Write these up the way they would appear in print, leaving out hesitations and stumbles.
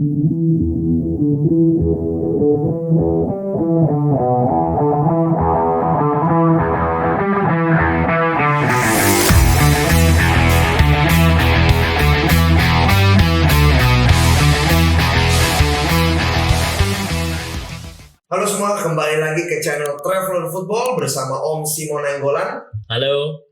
Halo semua, kembali lagi ke channel Traveler Football bersama Om Simon Nainggolan. Halo.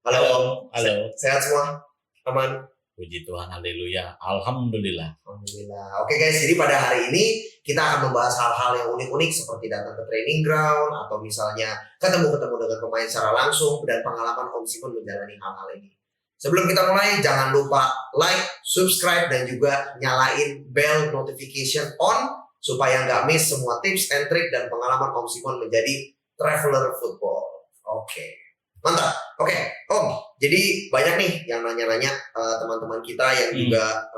Halo Om. Halo. Sehat semua? Aman? Puji Tuhan, haleluya. Alhamdulillah. Alhamdulillah. Oke guys, jadi pada hari ini kita akan membahas hal-hal yang unik-unik seperti datang ke training ground atau misalnya ketemu-ketemu dengan pemain secara langsung dan pengalaman Om Simon menjalani hal-hal ini. Sebelum kita mulai, jangan lupa like, subscribe, dan juga nyalain bell notification on supaya nggak miss semua tips and trick dan pengalaman Om Simon menjadi traveler football. Oke, mantap. Oke, Om. Jadi banyak nih yang nanya-nanya teman-teman kita yang juga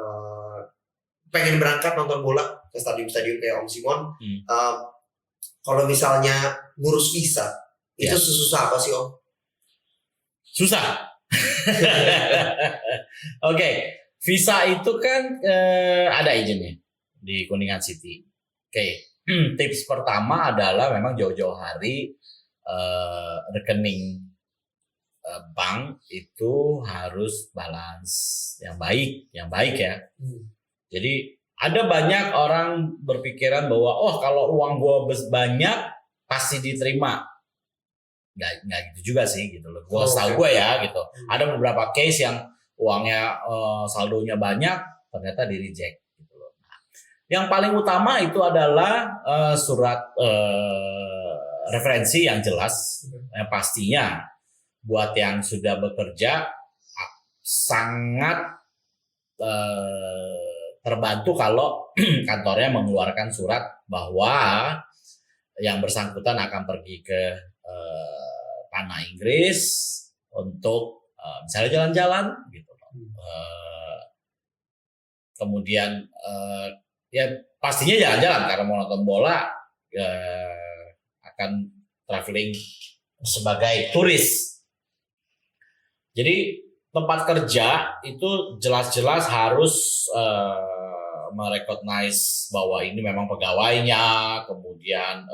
pengen berangkat nonton bola ke stadium-stadium kayak Om Simon. Kalau misalnya ngurus visa, itu susah apa sih Om? Susah. Oke, visa itu kan ada izinnya di Kuningan City. Oke, tips pertama adalah memang jauh-jauh hari rekening bank itu harus balance yang baik ya. Jadi ada banyak orang berpikiran bahwa kalau uang gua banyak pasti diterima. Nggak gitu juga sih gitu loh. Setahu gue ya gitu. Ada beberapa case yang uangnya saldonya banyak ternyata di reject. Yang paling utama itu adalah surat referensi yang jelas, yang pastinya buat yang sudah bekerja sangat terbantu kalau kantornya mengeluarkan surat bahwa yang bersangkutan akan pergi ke tanah Inggris untuk misalnya jalan-jalan gitu. Kemudian ya pastinya jalan-jalan karena mau nonton bola akan traveling sebagai turis. Jadi tempat kerja itu jelas-jelas harus merecognize bahwa ini memang pegawainya. Kemudian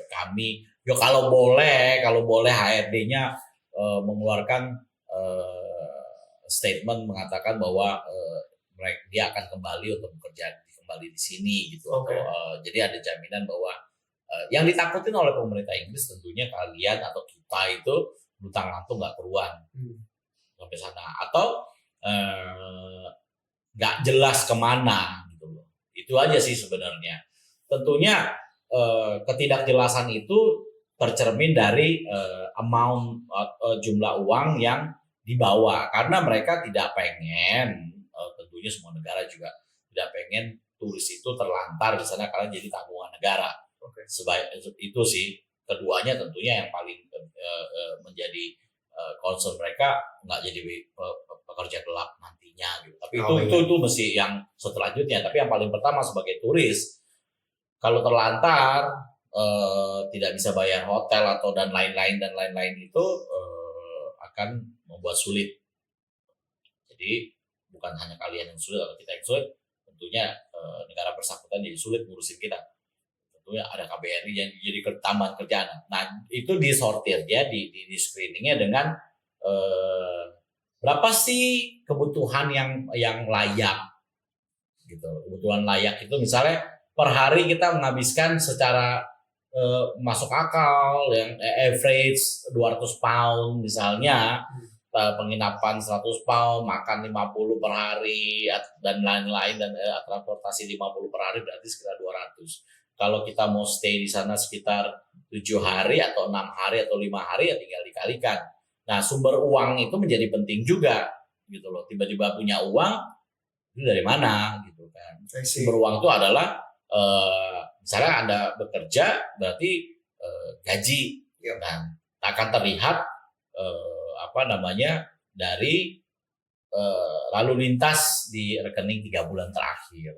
kami kalau boleh HRD-nya mengeluarkan statement mengatakan bahwa dia akan kembali untuk bekerja kembali di sini gitu. Jadi ada jaminan bahwa yang ditakutin oleh pemerintah Inggris tentunya kalian atau kita itu lutang lantung nggak keruan sampai sana atau nggak jelas kemana gitu loh. Itu aja sih sebenarnya. Tentunya ketidakjelasan itu tercermin dari amount jumlah uang yang dibawa karena mereka tidak pengen tentunya semua negara juga tidak pengen turis itu terlantar di sana karena jadi tanggungan negara. Itu sih keduanya tentunya yang paling menjadi concern mereka nggak jadi pekerja gelap nantinya gitu. Tapi itu mesti yang selanjutnya. Tapi yang paling pertama sebagai turis kalau terlantar tidak bisa bayar hotel atau dan lain-lain itu akan membuat sulit. Jadi bukan hanya kalian yang sulit atau kita yang sulit, tentunya negara bersangkutan jadi sulit ngurusin kita. Tentunya ada KBRI yang jadi tambahan kerjaan. Nah itu disortirnya, di screeningnya dengan berapa sih kebutuhan yang layak, gitu. Kebutuhan layak itu misalnya per hari kita menghabiskan secara masuk akal yang average 200 pound misalnya. Penginapan 100 pound, makan 50 per hari dan lain-lain dan transportasi 50 per hari berarti sekitar 200. Kalau kita mau stay di sana sekitar 7 hari atau 6 hari atau 5 hari ya tinggal dikalikan. Nah, sumber uang itu menjadi penting juga gitu loh. Tiba-tiba punya uang itu dari mana gitu kan. Sumber uang itu adalah misalnya Anda bekerja berarti gaji dan akan terlihat dari lalu lintas di rekening 3 bulan terakhir.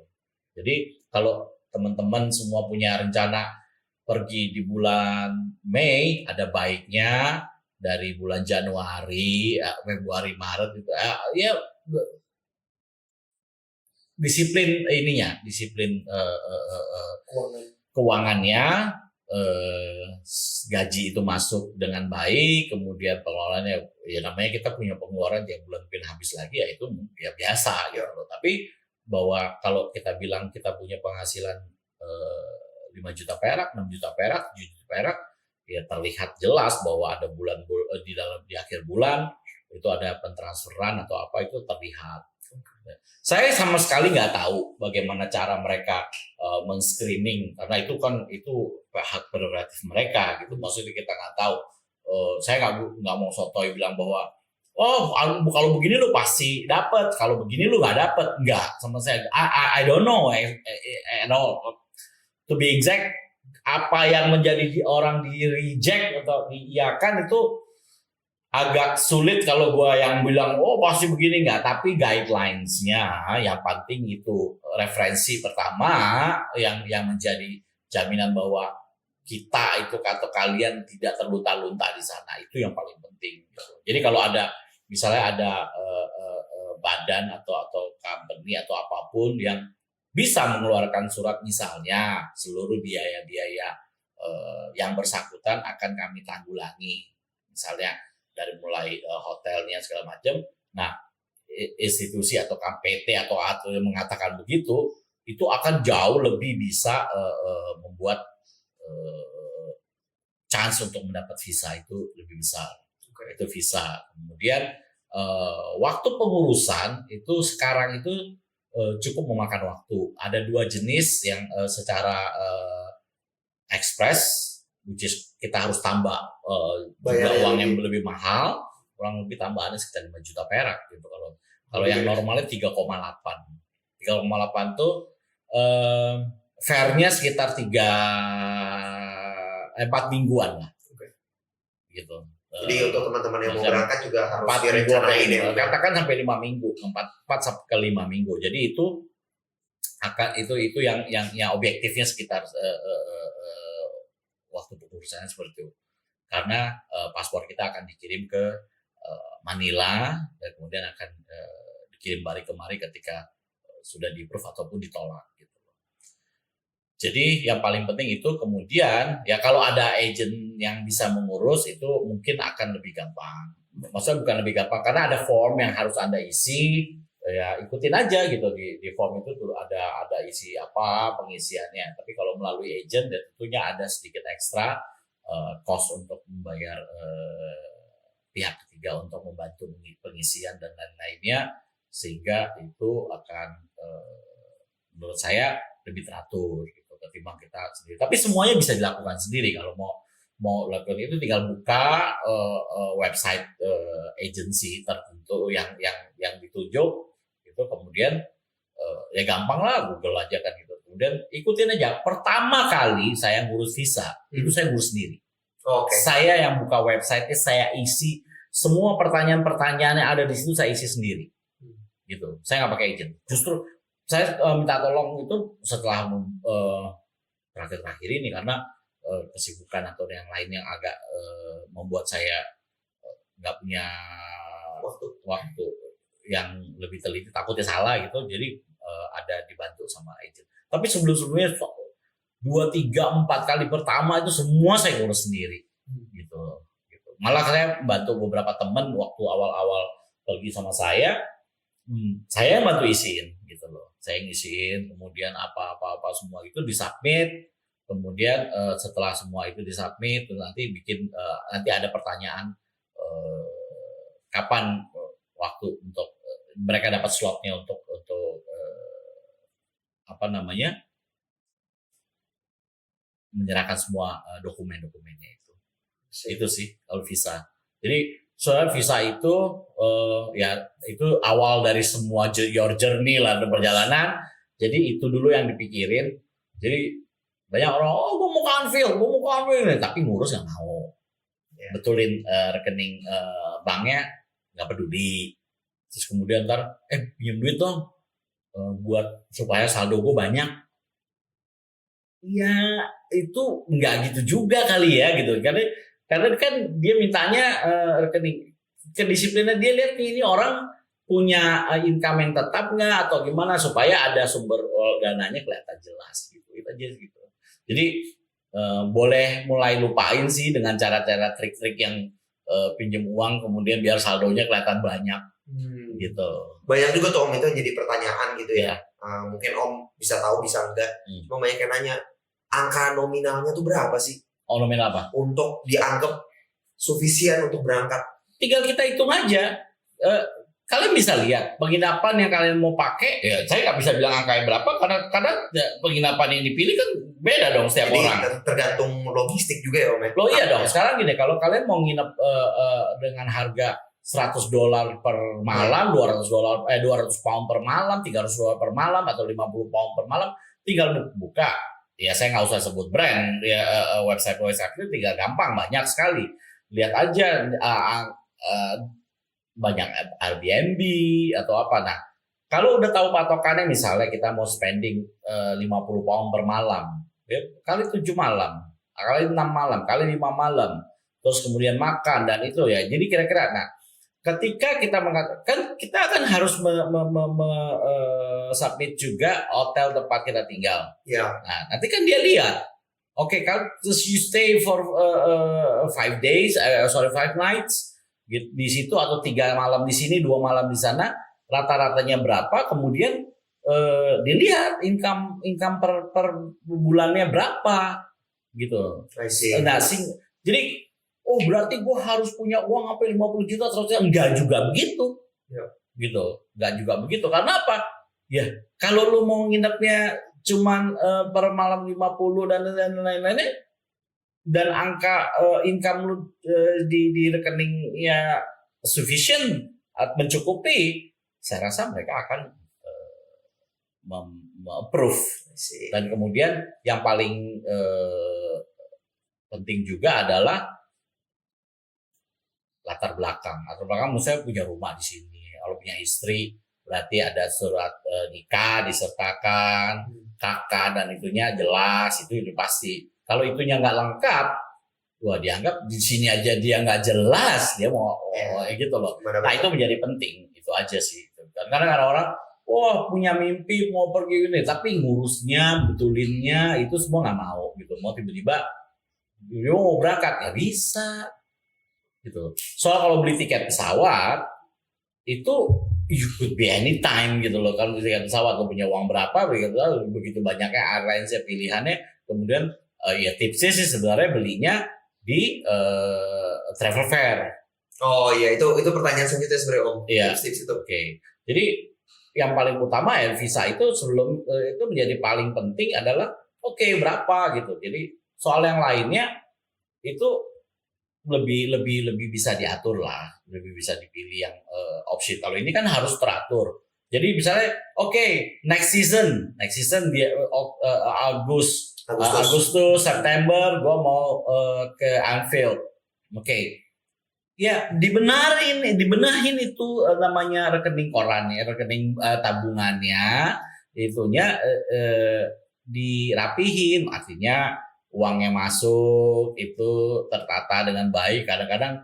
Jadi kalau teman-teman semua punya rencana pergi di bulan Mei, ada baiknya dari bulan Januari, Februari, Maret gitu. Ya disiplin ininya, disiplin keuangannya, gaji itu masuk dengan baik, kemudian pengelolaannya, ya namanya kita punya pengeluaran tiap bulan mungkin habis lagi, ya itu ya biasa gitu loh. Tapi bahwa kalau kita bilang kita punya penghasilan 5 juta perak, 6 juta perak, 7 juta perak, ya terlihat jelas bahwa ada di akhir bulan itu ada pentransferan atau apa, itu terlihat. Saya sama sekali nggak tahu bagaimana cara mereka men-screening, karena itu kan hak prerogatif mereka gitu. Maksudnya kita nggak tahu. Saya nggak mau sotoy bilang bahwa kalau begini lu pasti dapat, kalau begini lu nggak dapat. Nggak, sama saya. I don't know at all. To be exact, apa yang menjadi orang di reject atau diiyakan itu agak sulit kalau gua yang bilang pasti begini, nggak, tapi guidelines-nya yang penting itu referensi pertama yang menjadi jaminan bahwa kita itu atau kalian tidak terlunta-lunta di sana, itu yang paling penting gitu. Jadi kalau ada misalnya ada badan atau company atau apapun yang bisa mengeluarkan surat, misalnya seluruh biaya-biaya yang bersangkutan akan kami tanggulangi, misalnya dari mulai hotelnya segala macam. Nah, institusi atau PT atau yang mengatakan begitu, itu akan jauh lebih bisa membuat chance untuk mendapat visa itu lebih besar. Itu visa. Kemudian waktu pengurusan itu sekarang itu cukup memakan waktu. Ada 2 jenis yang secara ekspres, which is kita harus tambah juga uang yang lebih mahal, kurang lebih tambahannya sekitar 5 juta perak gitu. Kalau yang normalnya 3,8 tuh fairnya sekitar 4 mingguan lah, gitu. Jadi untuk teman-teman yang mau berangkat juga harus direncanain ya. Katakan sampai 5 minggu, 4 sampai ke 5 minggu. Jadi itu yang objektifnya sekitar waktu pengurusannya seperti itu. Karena paspor kita akan dikirim ke Manila dan kemudian akan dikirim balik kemari ketika sudah di-approve ataupun ditolak gitu. Jadi yang paling penting itu kemudian ya kalau ada agent yang bisa mengurus itu mungkin akan lebih gampang. Maksudnya bukan lebih gampang karena ada form yang harus Anda isi, ya ikutin aja gitu di form itu tuh ada isi apa pengisiannya. Tapi kalau melalui agent ya tentunya ada sedikit ekstra cost untuk membayar pihak ketiga untuk membantu pengisian dan lain-lainnya, sehingga itu akan menurut saya lebih teratur gitu ketimbang kita sendiri. Tapi semuanya bisa dilakukan sendiri. Kalau mau lakukan itu tinggal buka website agensi tertentu yang ditunjuk itu, kemudian ya gampang lah, Google aja kan gitu. Kemudian ikutin aja. Pertama kali saya ngurus visa itu saya ngurus sendiri. Saya yang buka website-nya, saya isi semua pertanyaan-pertanyaan yang ada di situ, saya isi sendiri gitu. Saya nggak pakai agent. Justru saya minta tolong itu setelah terakhir-terakhir ini karena kesibukan atau yang lain yang agak membuat saya nggak punya waktu yang lebih teliti, takutnya salah gitu. Jadi ada dibantu sama agent. Tapi sebelumnya 2, 3, 4 kali pertama itu semua saya ngurus sendiri gitu. Malah saya bantu beberapa teman waktu awal-awal pergi sama saya bantu isiin gitu loh. Saya ngisiin, kemudian apa semua itu disubmit. Kemudian setelah semua itu disubmit, nanti nanti ada pertanyaan kapan waktu untuk mereka dapat slotnya untuk menyerahkan semua dokumen-dokumennya itu. Itu sih kalau visa. Jadi soalnya visa itu ya itu awal dari semua your journey lah perjalanan. Jadi itu dulu yang dipikirin. Jadi banyak orang, gue mau ke Anfield, tapi ngurus nggak mau. Betulin rekening banknya nggak peduli. Terus kemudian ntar pinjam duit dong buat supaya saldo gue banyak. Ya itu nggak gitu juga kali ya gitu. Karena kan dia mintanya rekening, kedisiplinan dia lihat nih, ini orang punya income yang tetap nggak atau gimana supaya ada sumber dananya kelihatan jelas gitu. Itu aja gitu. Jadi boleh mulai lupain sih dengan cara-cara trik-trik yang pinjam uang kemudian biar saldonya kelihatan banyak gitu. Banyak juga tuh Om itu yang jadi pertanyaan gitu ya. Ya. Mungkin Om bisa tahu bisa enggak. Cuma banyak yang nanya angka nominalnya tuh berapa sih Oh, nominal apa? untuk dianggap sufisien untuk berangkat? Tinggal kita hitung aja. Kalian bisa lihat penginapan yang kalian mau pakai. Ya, saya nggak bisa bilang angkanya berapa karena kadang penginapan yang dipilih kan beda dong setiap Jadi orang. tergantung logistik juga ya Om ya. Loh iya dong. Sekarang gini, kalau kalian mau nginep dengan harga $100 per malam, $200 £200 per malam, $300 per malam atau £50 per malam, tinggal buka. Ya saya nggak usah sebut brand, ya website itu tinggal gampang, banyak sekali. Lihat aja banyak Airbnb atau apa. Nah, kalau udah tahu patokannya misalnya kita mau spending £50 per malam, ya, kali 7 malam, kali 6 malam, kali 5 malam, terus kemudian makan dan itu ya. Jadi kira-kira, nah, ketika kita mengatakan kita akan harus submit juga hotel tempat kita tinggal. Ya. Nah, nanti kan dia lihat, oke, kalau terus you stay for 5 days, 5 nights di situ atau 3 malam di sini, 2 malam di sana, rata-ratanya berapa? Kemudian dilihat income per bulannya berapa, gitu. Nah, jadi berarti gue harus punya uang sampai 50 juta, 100 juta. Enggak juga begitu. Ya. Gitu. Enggak juga begitu. Karena apa? Ya, kalau lu mau nginepnya cuman per malam 50 dan lain-lainnya, dan angka income lu di rekeningnya sufficient, mencukupi, saya rasa mereka akan approve. Dan kemudian yang paling penting juga adalah latar belakang. Latar belakang misalnya punya rumah di sini, kalau punya istri berarti ada surat nikah disertakan, kakak dan itunya jelas, itu pasti. Kalau itunya nggak lengkap, wah dianggap di sini aja dia nggak jelas, dia mau gitu loh. Nah itu menjadi penting, itu aja sih. Karena orang punya mimpi mau pergi ini, tapi ngurusnya, betulinnya itu semua nggak mau gitu. Mau tiba-tiba dia mau berangkat ya bisa. Gitu. Soal kalau beli tiket pesawat itu you could be anytime gitu loh. Kalau beli tiket pesawat lo punya uang berapa, begitu banyaknya airlines pilihannya. Kemudian ya tipsnya sih sebenarnya belinya di travel fair. Oh iya, itu pertanyaan selanjutnya sebenarnya Om. Iya. Tips itu. Oke. Jadi yang paling utama ya visa itu sebelum itu menjadi paling penting adalah berapa gitu. Jadi soal yang lainnya itu lebih bisa diatur lah, lebih bisa dipilih yang opsi. Kalau ini kan harus teratur. Jadi misalnya next season dia Agustus, September gue mau ke Anfield. Ya dibenahin itu namanya rekening korannya, rekening tabungannya, itunya dirapihin, artinya uangnya masuk itu tertata dengan baik. Kadang-kadang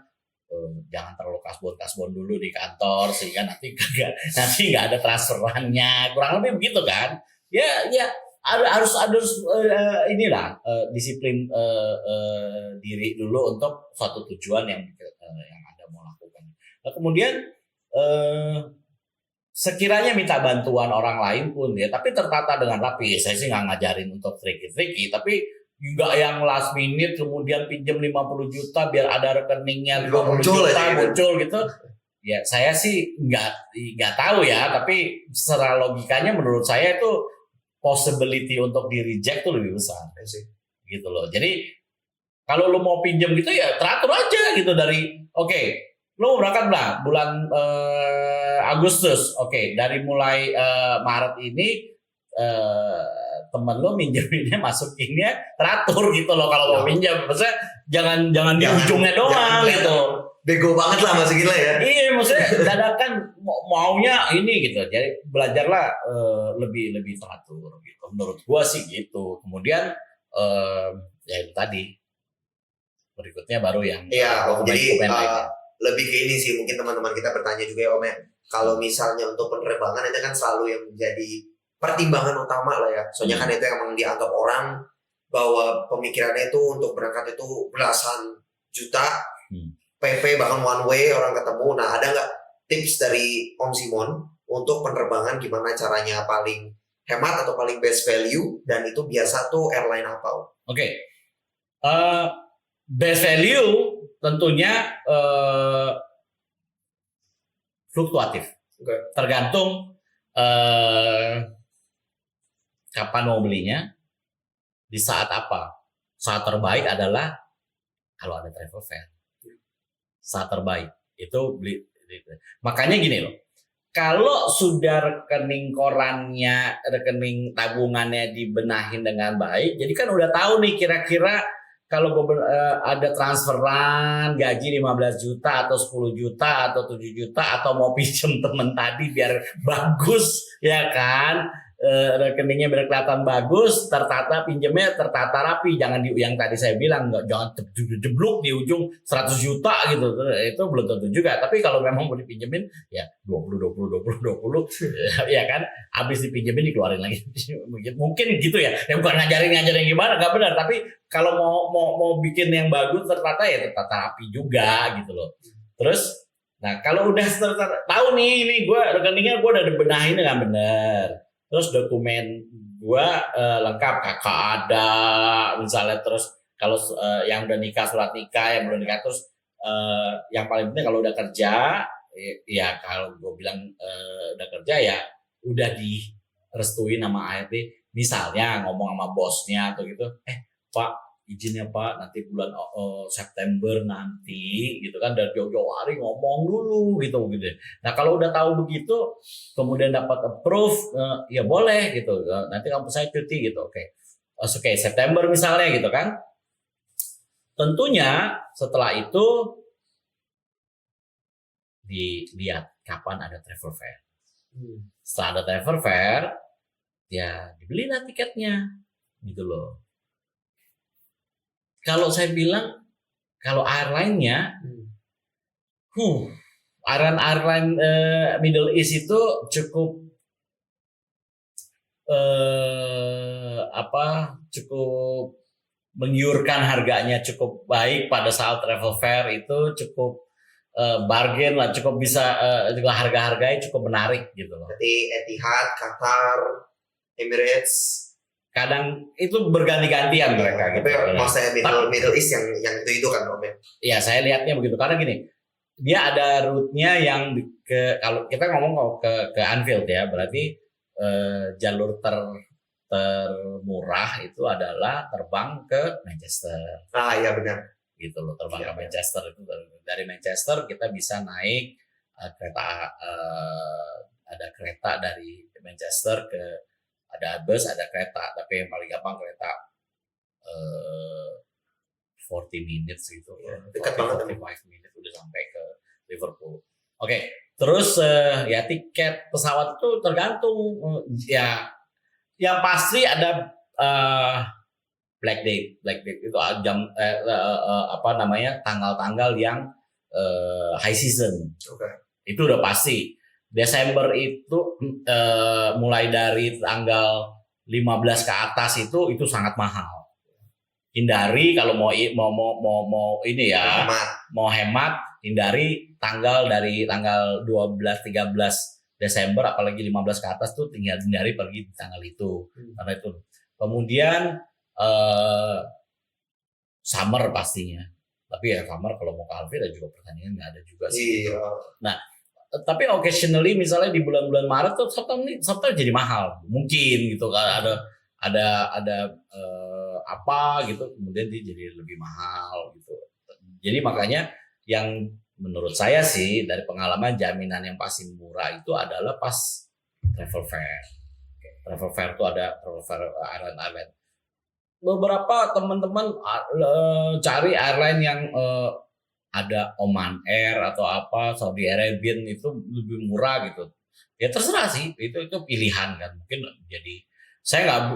jangan terlalu kasbon dulu di kantor sehingga nanti nggak ada transferannya, kurang lebih begitu kan. Ya harus inilah disiplin diri dulu untuk suatu tujuan yang Anda mau lakukan. Nah, kemudian sekiranya minta bantuan orang lain pun ya, tapi tertata dengan rapi. Saya sih nggak ngajarin untuk tricky, tapi juga yang last minute kemudian pinjam 50 juta biar ada rekeningnya 50 juta muncul gitu. Ya saya sih nggak tahu ya, tapi secara logikanya menurut saya itu possibility untuk di reject tuh lebih besar gitu loh. Jadi kalau lu mau pinjam gitu ya teratur aja gitu dari lu berangkat bulan Agustus. Dari mulai Maret ini temen lo minjeminnya masukinnya teratur gitu loh kalau mau pinjam. Maksudnya jangan di ujungnya doang gitu. Bego banget lah masukin lah ya. Iya, maksudnya dadakan maunya ini gitu. Jadi belajarlah lebih teratur gitu. Menurut gua sih gitu. Kemudian ya itu tadi. Berikutnya baru yang jadi lebih ke ini sih, mungkin teman-teman kita bertanya juga ya Om ya. Kalau misalnya untuk penerbangan itu kan selalu yang menjadi pertimbangan utama lah ya. Soalnya kan itu emang dianggap orang bahwa pemikirannya itu untuk berangkat itu belasan juta, PP bahkan one way orang ketemu. Nah, ada nggak tips dari Om Simon untuk penerbangan gimana caranya paling hemat atau paling best value, dan itu biasa tuh airline apa? Oke. Best value tentunya fluktuatif. Okay. Tergantung kapan mau belinya, di saat apa. Saat terbaik adalah kalau ada travel fair. Saat terbaik itu beli. Makanya gini loh. Kalau sudah rekening korannya, rekening tabungannya dibenahin dengan baik, jadi kan udah tahu nih kira-kira kalau ada transferan gaji 15 juta atau 10 juta atau 7 juta atau mau pinjam temen tadi biar bagus ya kan, rekeningnya biar kelihatan bagus, tertata, pinjamnya tertata rapi, jangan yang tadi saya bilang nggak, jangan jeblok di ujung 100 juta gitu, itu belum tentu juga. Tapi kalau memang mau dipinjemin ya 20 ya kan, habis dipinjemin dikeluarin lagi mungkin gitu ya, bukan ngajarin gimana, nggak benar, tapi kalau mau bikin yang bagus tertata ya tertata rapi juga gitu loh. Terus nah kalau udah tahu nih ini gue rekeningnya gue udah benahin dengan benar, terus dokumen gua lengkap, kakak ada misalnya, terus kalau yang udah nikah surat nikah, yang belum nikah, terus yang paling penting kalau udah kerja ya kalau gue bilang udah kerja ya udah direstuin sama ART, misalnya ngomong sama bosnya atau gitu, Pak izinnya Pak nanti bulan September nanti gitu kan, dari jauh-jauh hari ngomong dulu gitu. Nah kalau udah tahu begitu kemudian dapat approve, ya boleh gitu, nanti kamu saya cuti gitu. Oke, September misalnya gitu kan. Tentunya setelah itu dilihat kapan ada travel fair. Setelah ada travel fair ya dibelilah tiketnya gitu loh. Kalau saya bilang, kalau airline-nya, airline Middle East itu cukup cukup menggiurkan, harganya cukup baik pada saat travel fair itu, cukup bargain lah, cukup bisa juga harga-harganya cukup menarik gitu loh. Jadi Etihad, Qatar, Emirates. Kadang itu berganti-gantian mereka gitu. Maksudnya Middle East yang itu kan Om. Ya saya lihatnya begitu, karena gini, dia ada route-nya yang kalau kita ngomong ke Anfield ya, berarti jalur termurah itu adalah terbang ke Manchester. Ah iya benar. Gitu loh, terbang ke Manchester itu, dari Manchester kita bisa naik kereta, ada kereta dari Manchester ke, ada bus, ada kereta, tapi yang paling gampang kereta 40 minutes gitu, dekat banget, 45 minutes udah sampai ke Liverpool. Oke, terus ya tiket pesawat itu tergantung, ya yang pasti ada black date itu jam tanggal-tanggal yang high season. Itu udah pasti. Desember itu mulai dari tanggal 15 ke atas itu sangat mahal. Hindari kalau mau ini ya, mau hemat, hindari dari tanggal 12 13 Desember apalagi 15 ke atas tuh hindari pergi di tanggal itu. Karena itu. Kemudian summer pastinya. Tapi ya summer kalau mau ke Alfi ada juga pertandingan nggak ada juga sih. Iya. Nah, tapi occasionally misalnya di bulan-bulan Maret tuh Sabtu jadi mahal, mungkin gitu kan, ada apa gitu, kemudian dia jadi lebih mahal gitu. Jadi makanya yang menurut saya sih dari pengalaman, jaminan yang pasti murah itu adalah pas travel fair. Travel fair itu ada travel fair airline. Beberapa teman-teman cari airline yang ada Oman Air atau apa, Saudi Arabian itu lebih murah gitu. Ya terserah sih, itu pilihan kan. Mungkin jadi saya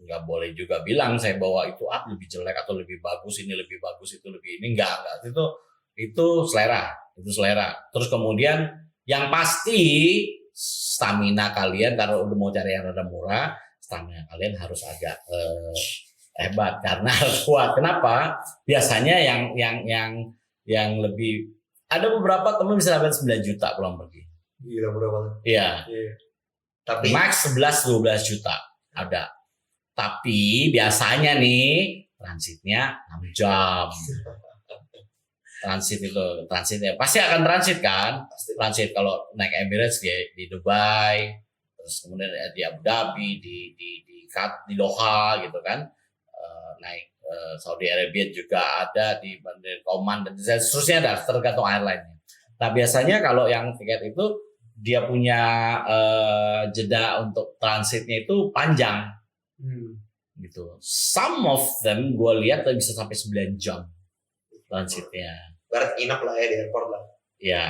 nggak boleh juga bilang saya bawa itu lebih jelek atau lebih bagus, ini lebih bagus, itu lebih ini, enggak. Itu selera. Terus kemudian Yang pasti stamina kalian kalau udah mau cari yang rada murah, stamina kalian harus agak hebat karena harus kuat. Kenapa? Biasanya yang lebih ada beberapa teman bisa dapat 9 juta pulang pergi. Gila murah banget. Iya. Tapi Max 11-12 juta ada. Tapi biasanya nih transitnya 6 jam. Transitnya pasti akan transit kan? Transit kalau naik Emirates di Dubai, terus kemudian di Abu Dhabi, di Doha gitu kan. Naik Saudi Arabia juga ada di Bandar Oman dan seterusnya, ada tergantung airline-nya. Nah biasanya kalau yang tiket itu dia punya jeda untuk transitnya itu panjang, gitu. Some of them gue lihat bisa sampai 9 jam transitnya. Barat inap lah ya di airport lah. Ya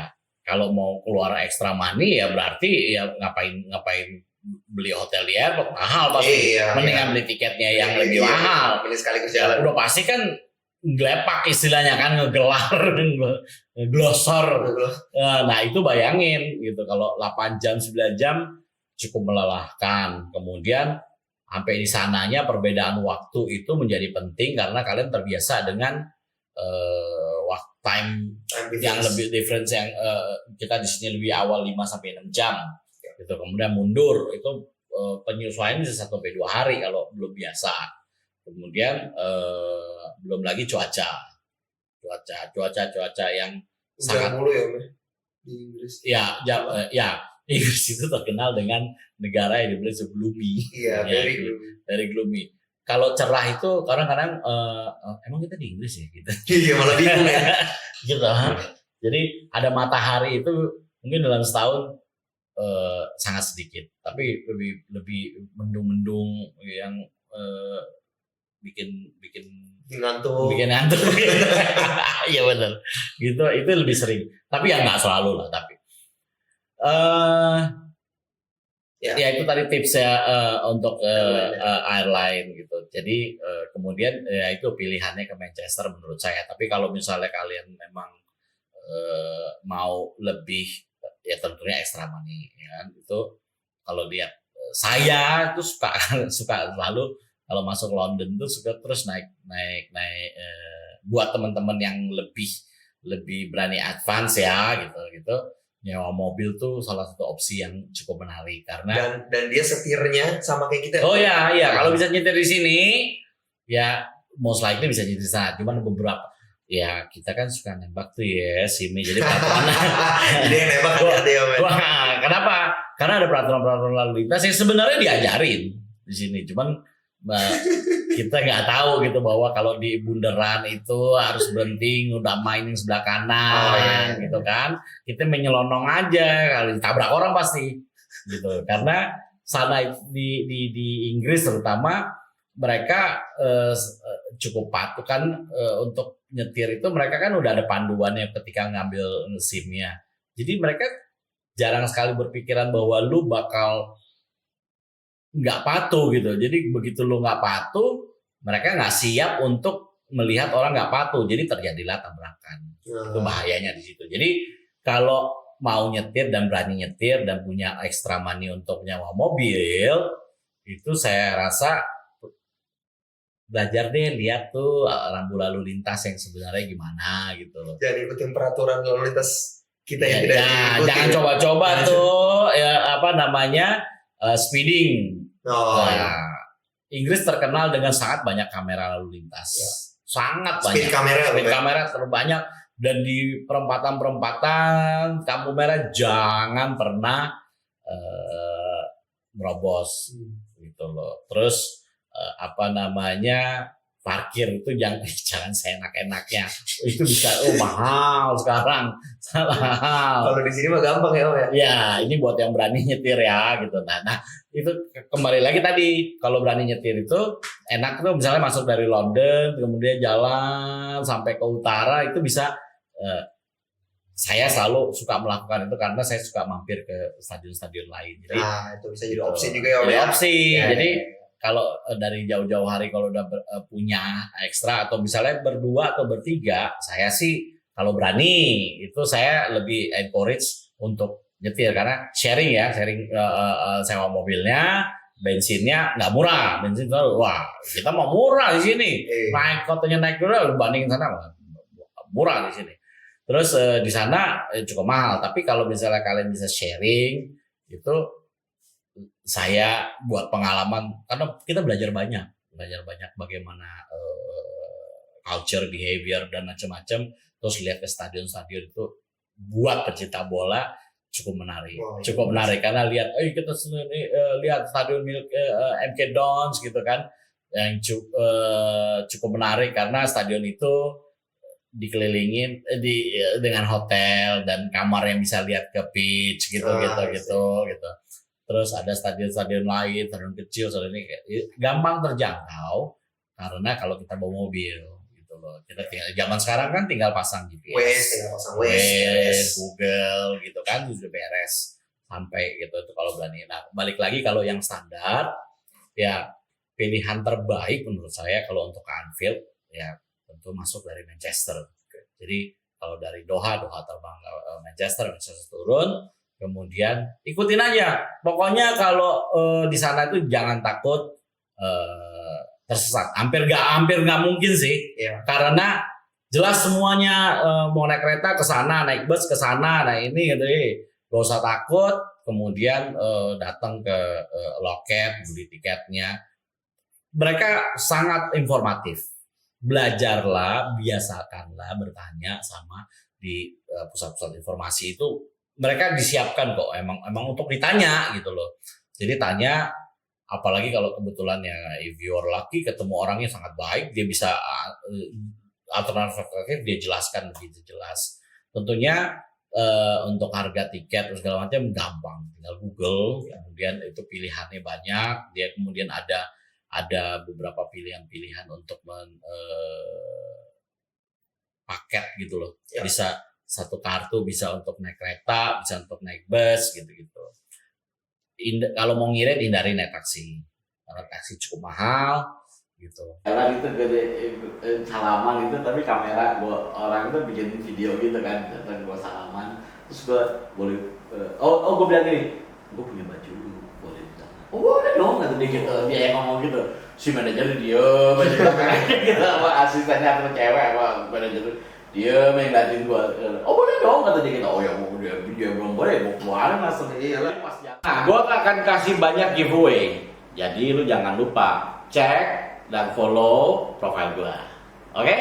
kalau mau keluar extra money ya berarti ya ngapain beli hotel di airport mahal pasti. Mendingan beli tiketnya yang lebih mahal. Beli sekaligus jalan. Udah pasti kan gelepak istilahnya kan, ngegelar, glosor. Nah itu bayangin gitu kalau 8 jam 9 jam cukup melelahkan. Kemudian sampai di sananya perbedaan waktu itu menjadi penting karena kalian terbiasa dengan waktu time yang lebih difference yang kita di sini lebih awal 5 sampai 6 jam. Gitu. Kemudian mundur itu penyesuaian bisa 1 sampai 2 hari kalau belum biasa. Kemudian belum lagi cuaca yang sangat mulu ya di Inggris. Ya Inggris itu terkenal dengan negara yang dibilang gloomy. Iya, very gloomy. Kalau cerah itu kadang-kadang emang kita di Inggris ya gitu. Iya malah bingung ya. Gitu. Jadi ada matahari itu mungkin dalam setahun sangat sedikit, tapi lebih mendung-mendung yang bikin ngantuk. Iya benar. Gitu itu lebih sering. Tapi ya nggak selalu lah. Tapi ya itu tadi tipsnya untuk airline gitu. Jadi kemudian ya itu pilihannya ke Manchester menurut saya. Tapi kalau misalnya kalian memang mau lebih ya tentunya extra money ya kan. Itu kalau lihat saya tuh suka selalu kalau masuk London tuh suka terus naik buat teman-teman yang lebih berani advance ya gitu nyewa mobil tuh salah satu opsi yang cukup menarik karena dan dia setirnya sama kayak kita. Oh ya kalau bisa nyetir di sini ya most likely bisa nyetir di sana, cuman beberapa ya kita kan suka nembak tuh ya Simi, jadi peraturan dia nembak hati-hati ya men. Wah, kenapa? Karena ada peraturan lalu lintas yang sebenarnya diajarin di sini, cuman kita nggak tahu gitu bahwa kalau di bundaran itu harus berhenti udah main yang sebelah kanan gitu kan, kita menyelonong aja kalau ditabrak orang pasti gitu karena sana di Inggris terutama mereka cukup patuh kan untuk nyetir itu mereka kan udah ada panduannya ketika ngambil SIM-nya, jadi mereka jarang sekali berpikiran bahwa lu bakal nggak patuh gitu. Jadi begitu lu nggak patuh, mereka nggak siap untuk melihat orang nggak patuh. Jadi terjadilah tabrakan. Itu bahayanya di situ. Jadi kalau mau nyetir dan berani nyetir dan punya extra money untuk nyewa mobil, itu saya rasa belajar deh lihat tuh rambu lalu lintas yang sebenarnya gimana gitu loh. Jangan ikutin peraturan lalu lintas kita yang tidak diikuti. Jangan coba-coba tuh ya apa namanya speeding. Inggris terkenal dengan sangat banyak kamera lalu lintas, sangat banyak. Speed kamera terbanyak dan di perempatan lampu merah jangan pernah merobos gitu loh. Terus apa namanya parkir itu jangan seenak-enaknya, itu bisa mahal sekarang. Kalau di sini mah gampang ya Om ya. Ya ini buat yang berani nyetir ya gitu. Nah itu kembali lagi tadi kalau berani nyetir itu enak tuh misalnya masuk dari London kemudian jalan sampai ke utara itu bisa. Saya selalu suka melakukan itu karena saya suka mampir ke stadion-stadion lain. Jadi itu bisa jadi opsi juga ya Om ya. Opsi. Jadi kalau dari jauh-jauh hari kalau udah punya ekstra atau misalnya berdua atau bertiga, saya sih kalau berani itu saya lebih encourage untuk nyetir karena sharing sewa mobilnya, bensinnya nggak murah, bensin tuh wah kita mau murah di sini, naik kotanya naik dulu bandingin sana murah di sini. Terus di sana cukup mahal, tapi kalau misalnya kalian bisa sharing itu saya buat pengalaman karena kita belajar banyak bagaimana culture, behavior dan macam-macam. Terus lihat ke stadion-stadion itu buat pecinta bola cukup menarik karena lihat kita lihat stadion milik MK Dons gitu kan yang cukup menarik karena stadion itu dikelilingin dengan hotel dan kamar yang bisa lihat ke pitch gitu. Terus ada stadion-stadion lain, stadion kecil, stadion ini gampang terjangkau karena kalau kita bawa mobil gitu loh. Kita zaman sekarang kan tinggal pasang GPS, Google gitu kan sudah beres sampai gitu itu kalau berani. Nah, balik lagi kalau yang standar ya pilihan terbaik menurut saya kalau untuk Anfield ya tentu masuk dari Manchester. Jadi kalau dari Doha terbang ke Manchester turun. Kemudian ikutin aja. Pokoknya kalau di sana itu jangan takut tersesat. Hampir nggak mungkin sih. Yeah. Karena jelas semuanya mau naik kereta ke sana, naik bus ke sana. Nah ini gitu gak usah takut. Kemudian datang ke loket, beli tiketnya. Mereka sangat informatif. Belajarlah, biasakanlah bertanya sama di pusat-pusat informasi itu. Mereka disiapkan kok emang untuk ditanya gitu loh. Jadi tanya, apalagi kalau kebetulan ya if you are lucky ketemu orang yang sangat baik, dia bisa alternatif dia jelaskan begitu jelas. Tentunya untuk harga tiket dan segala macam gampang, tinggal Google, kemudian itu pilihannya banyak. Dia kemudian ada beberapa pilihan-pilihan untuk paket gitu loh. Ya. Bisa satu kartu bisa untuk naik kereta, bisa untuk naik bus gitu-gitu. Kalau mau ngirit hindari naik taksi, karena taksi cukup mahal gitu. Karena gitu gede salaman gitu, tapi kamera gua orang itu bikin video gitu kan, dan gua salaman, terus gua boleh, gua bilang gini, gua punya baju lu, boleh minta? Oh boleh dong, kata dia gitu, dia yang ngomong gitu. Si manajer diem aja gitu, sama asistennya atau cewek apa manajer dia main ngeliatin gua, boleh dong kata dia gitu, ya dia belum boleh, gua keluarin langsung iyalah pas jalan. Nah, gua akan kasih banyak giveaway, jadi lu jangan lupa cek dan follow profile gua, oke?